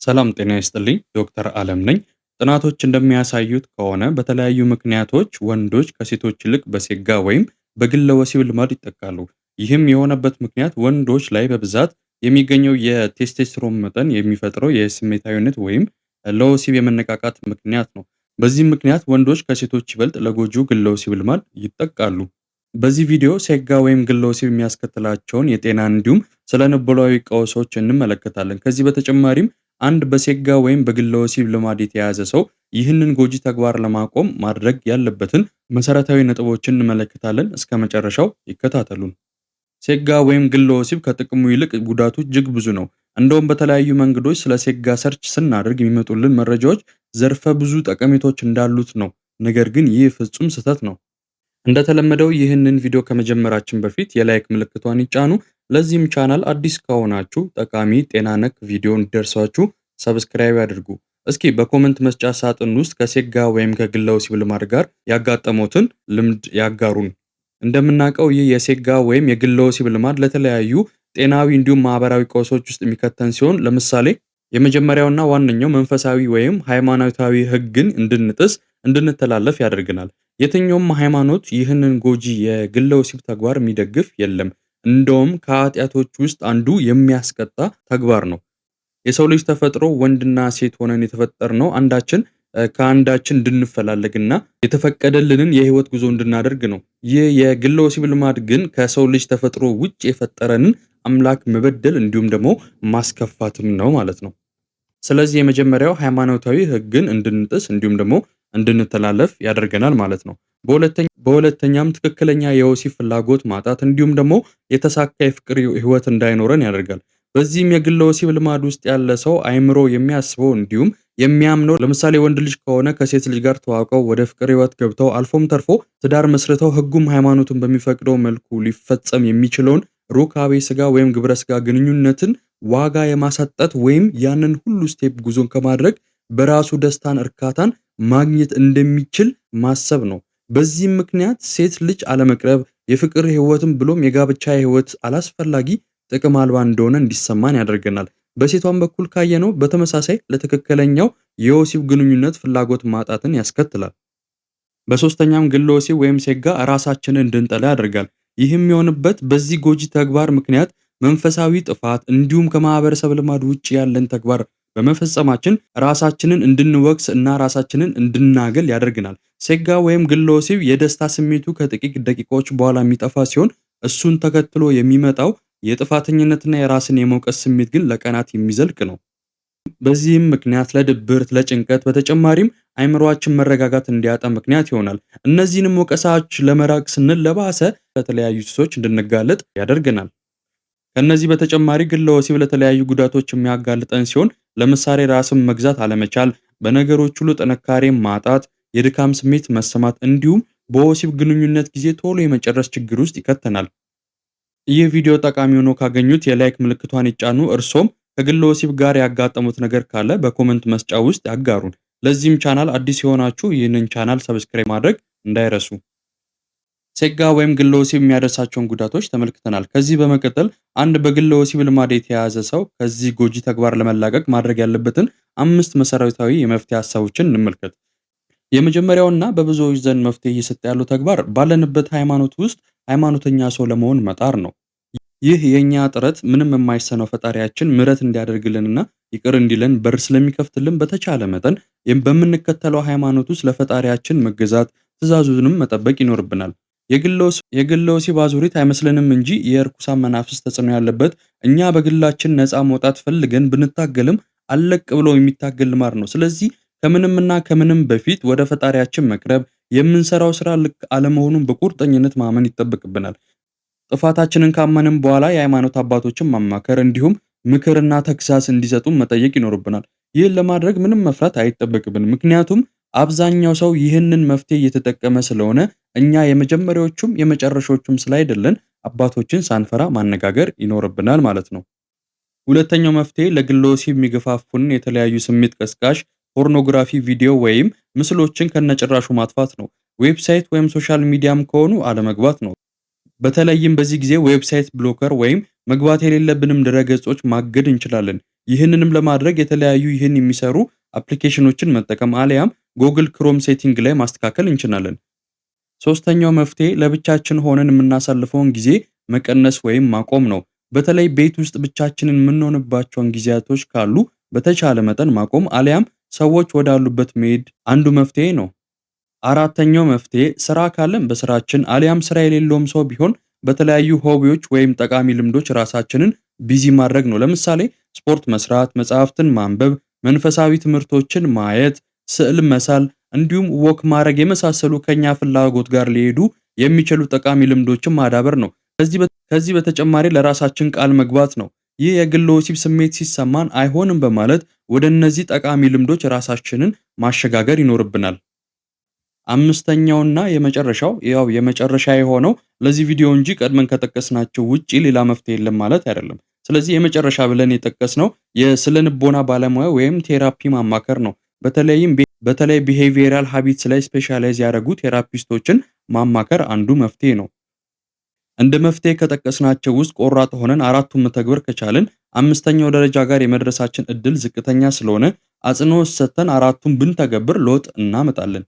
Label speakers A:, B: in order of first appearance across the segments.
A: ሰላም ጤና ይስጥልኝ። ዶክተር አለም ነኝ። ጥናቶች እንደሚያሳዩት ከሆነ በተለያዩ ምክንያቶች ወንዶች ከሴቶች ይልቅ በሴጋ ወይም በግለ ወሲብ ልማድ ይጠቃሉ። ይህም የሆነበት ምክንያት ወንዶች ላይ በብዛት የሚገኘው የቴስቴስትሮን መጠን የሚፈጥረው የስሜታዊነት ወይም ለወሲብ የመነቃቃት ምክንያት ነው። በዚህም ምክንያት ወንዶች ከሴቶች ይበልጥ ለጎጂው ግለ ወሲብ ልማድ ይጠቃሉ። በዚህ ቪዲዮ ሴጋ ወይም ግለ ወሲብ የሚያስከትላቸውን የጤና እንዲሁም ስነ ልቦናዊ ቀውሶች እንመለከታለን። ከዚህ በተጨማሪም አንድ በሴጋ ወይም በግለ ወሲብ ልማድ የተያዘ ሰው ይህንን ጎጂ ተግባር ለማቆም ማድረግ ያለበትን መሰረታዊ ነጥቦችን እንመለከታለን። እስከ መጨረሻው ይከታተሉን። ሴጋ ወይም ግለ ወሲብ ከጥቅሙ ይልቅ ጉዳቱ እጅግ ብዙ ነው። እንደውም በተለያዩ መንገዶች ስለ ሴጋ ሰርች ስናደርግ የሚመጡልን መረጃዎች ዘርፈ ብዙ ጠቀሜቶች እንዳሉት ነው። ነገር ግን ይህ ፍጹም ስህተት ነው። እንደተለመደው ይህንን ቪዲዮ ከመጀመራችን በፊት የላይክ ምልክቷን ይጫኑ። ለዚህም ቻናል አዲስ ከሆናችሁ ጠቃሚ ጤና ነክ ቪዲዮ እንዲደርሳችሁ ሰብስክራይብ ያድርጉ። እስኪ በኮመንት መስጫ ሳጥን ውስጥ ከሴጋ ወይም ከግለ ወሲብ ልማድ ጋር ያጋጠሙትን ልምድ ያጋሩን። እንደምናውቀው ይህ የሴጋ ወይም የግለ ወሲብ ልማድ ለተለያዩ ጤናዊ እንዲሁም ማህበራዊ ቀውሶች ውስጥ የሚከተን ሲሆን ለምሳሌ የመጀመሪያውና ዋነኛው መንፈሳዊ ወይም ሃይማኖታዊ ሕግን እንድንጥስ እንድንተላለፍ ያደርገናል። የትኛውም ሃይማኖት ይህንን ጎጂ የግለ ወሲብ ተግባር የሚደግፍ የለም። እንደውም ከኃጢአቶች ውስጥ አንዱ የሚያስቀጣ ተግባር ነው። የሰው ልጅ ተፈጥሮ ወንድና ሴት ሆነን የተፈጠርነው አንዳችን ከአንዳችን እንድንፈላለግና የተፈቀደልንን የህይወት ጉዞ እንድናደርግ ነው። ይህ የግለ ወሲብ ልማድ ግን ከሰው ልጅ ተፈጥሮ ውጭ የፈጠረንን አምላክ መበደል እንዲሁም ደግሞ ማስከፋትም ነው ማለት ነው። ስለዚህ የመጀመሪያው ሃይማኖታዊ ህግን እንድንጥስ እንዲሁም ደግሞ እንድንተላለፍ ያደርገናል ማለት ነው። በሁለተኛም ትክክለኛ የወሲብ ፍላጎት ማጣት እንዲሁም ደግሞ የተሳካ የፍቅር ህይወት እንዳይኖረን ያደርጋል። በዚህም የግለ ወሲብ ልማድ ውስጥ ያለ ሰው አይምሮ የሚያስበው እንዲሁም የሚያምነው ለምሳሌ ወንድ ልጅ ከሆነ ከሴት ልጅ ጋር ተዋውቀው ወደ ፍቅር ህይወት ገብተው አልፎም ተርፎ ትዳር መስርተው ህጉም ሃይማኖቱን በሚፈቅደው መልኩ ሊፈጸም የሚችለውን ሩካቤ ስጋ ወይም ግብረ ስጋ ግንኙነትን ዋጋ የማሳጣት ወይም ያንን ሁሉ ስቴፕ ጉዞን ከማድረግ በራሱ ደስታን እርካታን ማግኘት እንደሚችል ማሰብ ነው። በዚህም ምክንያት ሴት ልጅ አለመቅረብ የፍቅር ህይወትም ብሎም የጋብቻ ህይወት አላስፈላጊ ጥቅም አልባ እንደሆነ እንዲሰማን ያደርገናል። በሴቷም በኩል ካየነው በተመሳሳይ ለትክክለኛው የወሲብ ግንኙነት ፍላጎት ማጣትን ያስከትላል። በሶስተኛም ግለ ወሲብ ወይም ሴጋ ራሳችንን እንድንጠላ ያደርጋል። ይህም የሆነበት በዚህ ጎጂ ተግባር ምክንያት መንፈሳዊ ጥፋት እንዲሁም ከማህበረሰብ ልማድ ውጭ ያለን ተግባር በመፈጸማችን ራሳችንን እንድንወቅስ እና ራሳችንን እንድናገል ያደርገናል። ሴጋ ወይም ግለ ወሲብ የደስታ ስሜቱ ከጥቂት ደቂቃዎች በኋላ የሚጠፋ ሲሆን እሱን ተከትሎ የሚመጣው የጥፋተኝነትና የራስን የመውቀስ ስሜት ግን ለቀናት የሚዘልቅ ነው። በዚህም ምክንያት ለድብርት፣ ለጭንቀት በተጨማሪም አይምሮአችን መረጋጋት እንዲያጣ ምክንያት ይሆናል። እነዚህንም ወቀሳዎች ለመራቅ ስንል ለባሰ ለተለያዩ ሱሶች እንድንጋለጥ ያደርገናል። ከነዚህ በተጨማሪ ግለ ወሲብ ለተለያዩ ጉዳቶች የሚያጋልጠን ሲሆን ለምሳሌ ራስን መግዛት አለመቻል፣ በነገሮች ሁሉ ጥንካሬ ማጣት፣ የድካም ስሜት መሰማት እንዲሁም በወሲብ ግንኙነት ጊዜ ቶሎ የመጨረስ ችግር ውስጥ ይከተናል። ይህ ቪዲዮ ጠቃሚ ሆኖ ካገኙት የላይክ ምልክቷን ይጫኑ። እርሶም ከግለ ወሲብ ጋር ያጋጠሙት ነገር ካለ በኮመንት መስጫ ውስጥ ያጋሩን። ለዚህም ቻናል አዲስ የሆናችሁ ይህንን ቻናል ሰብስክራይብ ማድረግ እንዳይረሱ። ሴጋ ወይም ግለ ወሲብ የሚያደርሳቸውን ጉዳቶች ተመልክተናል። ከዚህ በመቀጠል አንድ በግለ ወሲብ ልማድ የተያዘ ሰው ከዚህ ጎጂ ተግባር ለመላቀቅ ማድረግ ያለበትን 5 መሰረታዊ የመፍትሄ ሀሳቦችን እንመልከት። የመጀመሪያውና በብዙዎች ዘንድ መፍትሄ እየሰጠ ያለው ተግባር ባለንበት ሃይማኖት ውስጥ ሃይማኖተኛ ሰው ለመሆን መጣር ነው። ይህ የኛ ጥረት ምንም የማይሰነው ፈጣሪያችን ምሕረት እንዲያደርግልንና ይቅር እንዲለን በር ስለሚከፍትልን በተቻለ መጠን በምንከተለው ሃይማኖት ውስጥ ለፈጣሪያችን መገዛት ትእዛዙንም መጠበቅ ይኖርብናል። የግለ ወሲብ አዙሪት አይመስለንም እንጂ የርኩሳን መናፍስት ተጽዕኖ ያለበት እኛ በግላችን ነፃ መውጣት ፈልገን ብንታገልም አለቅ ብሎ የሚታገል ልማድ ነው። ስለዚህ ከምንምና ከምንም በፊት ወደ ፈጣሪያችን መቅረብ፣ የምንሰራው ስራ ልክ አለመሆኑን በቁርጠኝነት ማመን ይጠበቅብናል። ጥፋታችንን ካመንን በኋላ የሃይማኖት አባቶችን ማማከር እንዲሁም ምክርና ተግሳጽ እንዲሰጡን መጠየቅ ይኖርብናል። ይህን ለማድረግ ምንም መፍራት አይጠበቅብንም፣ ምክንያቱም አብዛኛው ሰው ይህንን መፍትሄ እየተጠቀመ ስለሆነ እኛ የመጀመሪያዎቹም የመጨረሻዎቹም ስላይደለን አባቶችን ሳንፈራ ማነጋገር ይኖርብናል ማለት ነው። ሁለተኛው መፍትሄ ለግለ ወሲብ የሚገፋፉንን የተለያዩ ስሜት ቀስቃሽ ፖርኖግራፊ ቪዲዮ ወይም ምስሎችን ከነጭራሹ ማጥፋት ነው። ዌብሳይት ወይም ሶሻል ሚዲያም ከሆኑ አለመግባት ነው። በተለይም በዚህ ጊዜ ዌብሳይት ብሎከር ወይም መግባት የሌለብንም ድረገጾች ማገድ እንችላለን። ይህንንም ለማድረግ የተለያዩ ይህን የሚሰሩ አፕሊኬሽኖችን መጠቀም አሊያም ጎግል ክሮም ሴቲንግ ላይ ማስተካከል እንችላለን። ሶስተኛው መፍትሄ ለብቻችን ሆነን የምናሳልፈውን ጊዜ መቀነስ ወይም ማቆም ነው። በተለይ ቤት ውስጥ ብቻችንን የምንሆንባቸውን ጊዜያቶች ካሉ በተቻለ መጠን ማቆም አሊያም ሰዎች ወዳሉበት መሄድ አንዱ መፍትሄ ነው። አራተኛው መፍትሄ ስራ ካለን በስራችን አሊያም ስራ የሌለውም ሰው ቢሆን በተለያዩ ሆቢዎች ወይም ጠቃሚ ልምዶች ራሳችንን ቢዚ ማድረግ ነው። ለምሳሌ ስፖርት መስራት፣ መጽሐፍትን ማንበብ፣ መንፈሳዊ ትምህርቶችን ማየት፣ ስዕል መሳል እንዲሁም ወክ ማድረግ የመሳሰሉ ከኛ ፍላጎት ጋር ሊሄዱ የሚችሉ ጠቃሚ ልምዶችን ማዳበር ነው። ከዚህ በተጨማሪ ለራሳችን ቃል መግባት ነው። ይህ የግል ወሲብ ስሜት ሲሰማን አይሆንም በማለት ወደ እነዚህ ጠቃሚ ልምዶች ራሳችንን ማሸጋገር ይኖርብናል። አምስተኛውና የመጨረሻው የመጨረሻ የሆነው ለዚህ ቪዲዮ እንጂ ቀድመን ከጠቀስናቸው ውጪ ሌላ መፍትሄ የለም ማለት አይደለም። ስለዚህ የመጨረሻ ብለን የጠቀስነው የስነ ልቦና ባለሙያ ወይም ቴራፒ ማማከር ነው። በተለይ ቢሄቪየራል ሃቢትስ ላይ ስፔሻላይዝ ያደረጉ ቴራፒስቶችን ማማከር አንዱ መፍትሄ ነው። እንደ መፍትሄ ከጠቀስናቸው ውስጥ ቆራጥ ሆነን አራቱን መተግበር ከቻልን አምስተኛው ደረጃ ጋር የመድረሳችን እድል ዝቅተኛ ስለሆነ አጽንኦት ሰጥተን አራቱን ብንተገብር ለውጥ እናመጣለን።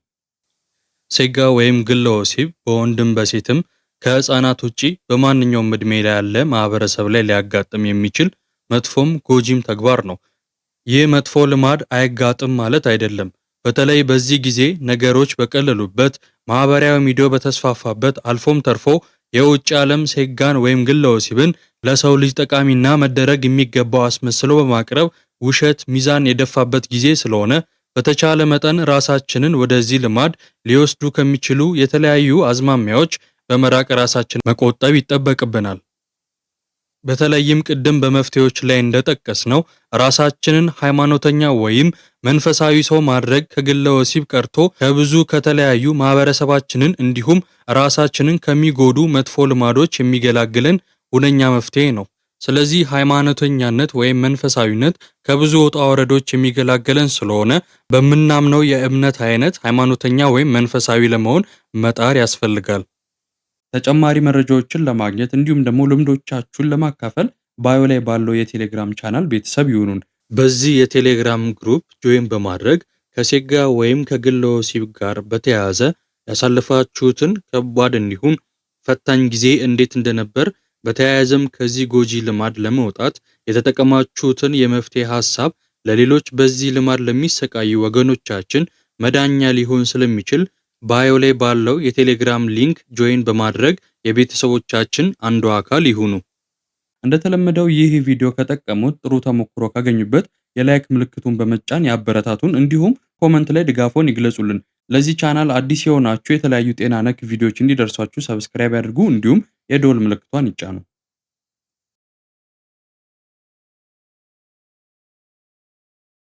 B: ሴጋ ወይም ግለ ወሲብ በወንድም በሴትም ከህፃናት ውጪ በማንኛውም እድሜ ላይ ያለ ማህበረሰብ ላይ ሊያጋጥም የሚችል መጥፎም ጎጂም ተግባር ነው። ይህ መጥፎ ልማድ አይጋጥም ማለት አይደለም። በተለይ በዚህ ጊዜ ነገሮች በቀለሉበት ማህበራዊ ሚዲያ በተስፋፋበት አልፎም ተርፎ የውጭ ዓለም ሴጋን ወይም ግለ ወሲብን ለሰው ልጅ ጠቃሚና መደረግ የሚገባው አስመስሎ በማቅረብ ውሸት ሚዛን የደፋበት ጊዜ ስለሆነ በተቻለ መጠን ራሳችንን ወደዚህ ልማድ ሊወስዱ ከሚችሉ የተለያዩ አዝማሚያዎች በመራቅ ራሳችን መቆጠብ ይጠበቅብናል። በተለይም ቅድም በመፍትሄዎች ላይ እንደጠቀስነው ራሳችንን ሃይማኖተኛ ወይም መንፈሳዊ ሰው ማድረግ ከግለ ወሲብ ቀርቶ ከብዙ ከተለያዩ ማህበረሰባችንን እንዲሁም ራሳችንን ከሚጎዱ መጥፎ ልማዶች የሚገላግለን ሁነኛ መፍትሄ ነው። ስለዚህ ሃይማኖተኛነት ወይም መንፈሳዊነት ከብዙ ውጣ ወረዶች የሚገላገለን ስለሆነ በምናምነው የእምነት አይነት ሃይማኖተኛ ወይም መንፈሳዊ ለመሆን መጣር ያስፈልጋል።
A: ተጨማሪ መረጃዎችን ለማግኘት እንዲሁም ደግሞ ልምዶቻችሁን ለማካፈል ባዮ ላይ ባለው የቴሌግራም ቻናል ቤተሰብ ይሁኑን።
B: በዚህ የቴሌግራም ግሩፕ ጆይን በማድረግ ከሴጋ ወይም ከግለ ወሲብ ጋር በተያያዘ ያሳለፋችሁትን ከባድ እንዲሁም ፈታኝ ጊዜ እንዴት እንደነበር በተያያዘም ከዚህ ጎጂ ልማድ ለመውጣት የተጠቀማችሁትን የመፍትሄ ሐሳብ ለሌሎች በዚህ ልማድ ለሚሰቃዩ ወገኖቻችን መዳኛ ሊሆን ስለሚችል ባዮ ላይ ባለው የቴሌግራም ሊንክ ጆይን በማድረግ የቤተሰቦቻችን አንዱ አካል ይሁኑ።
A: እንደተለመደው ይህ ቪዲዮ ከጠቀሙት ጥሩ ተሞክሮ ካገኙበት የላይክ ምልክቱን በመጫን ያበረታቱን፣ እንዲሁም ኮመንት ላይ ድጋፎን ይግለጹልን። ለዚህ ቻናል አዲስ የሆናችሁ የተለያዩ ጤና ነክ ቪዲዮዎች እንዲደርሷችሁ ሰብስክራይብ ያድርጉ፣ እንዲሁም የደወል ምልክቷን ይጫኑ።